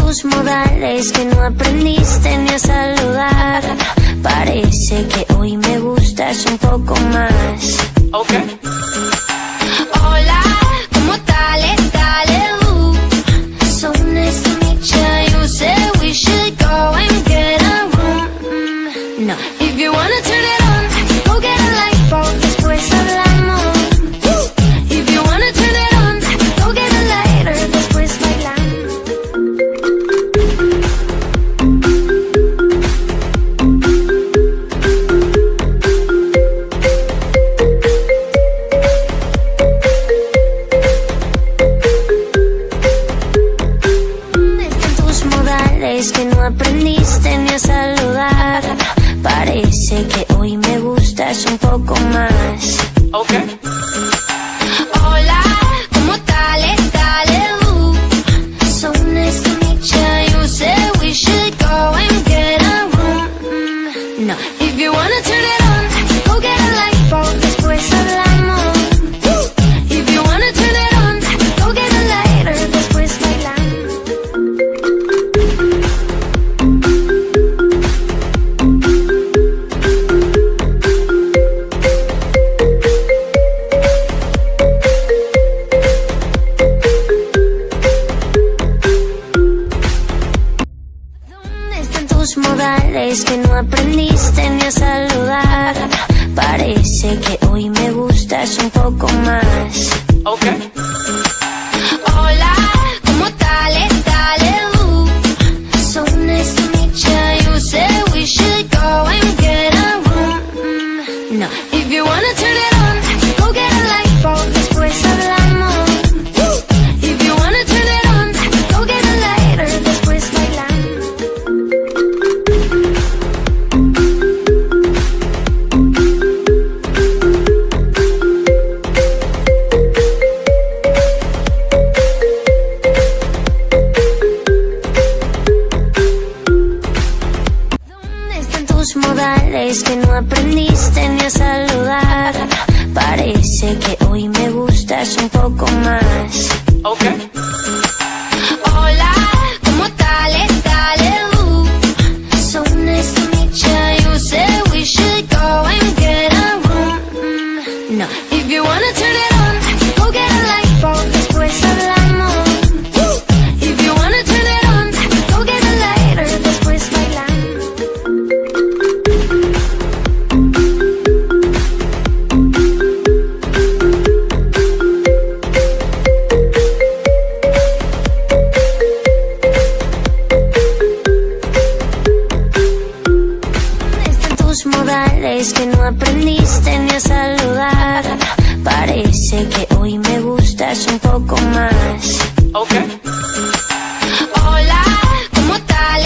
tus modales que no aprendiste ni a saludar. Parece que hoy me gustas un poco más. Okay. Hola, ¿cómo tal? So nice to meet you. You said we should go and get a room. No. If you wanna turn it on, go get a light bulb, después hablamos. If you wanna turn it on, go get a lighter, después bailamos. Están tus modales que no aprendiste ni a saludar. Parece que hoy me gustas un poco más. Okay. Hola, ¿cómo tal? So nice to meet you. You said we should go and get a room. No. If you wanna turn it on, go get a light bulb, después hablamos. If you wanna turn it on, go get a lighter, después bailamos. ¿Dónde están tus modales que no aprendiste ni a saludar? Parece que hoy me gustas un poco más. Okay. Hola, ¿cómo tal? So nice to meet you. You said we should go and get a room. No. If you wanna turn it on, go get a light bulb, después hablamos. If you wanna turn it on, go get a lighter, después bailamos. ¿Dónde están tus modales que no aprendiste ni a saludar? Parece que hoy me gustas un poco más. Okay. Hola, ¿cómo tal? So nice to meet you. You said we should go and get a room. No. If you wanna turn it on, go get a light bulb, después hablamos. If you wanna turn it on, go get a lighter, después bailamos. Están tus modales que no aprendiste ni a saludar. Parece que hoy me gustas un poco más. Okay. Hola, ¿cómo tal?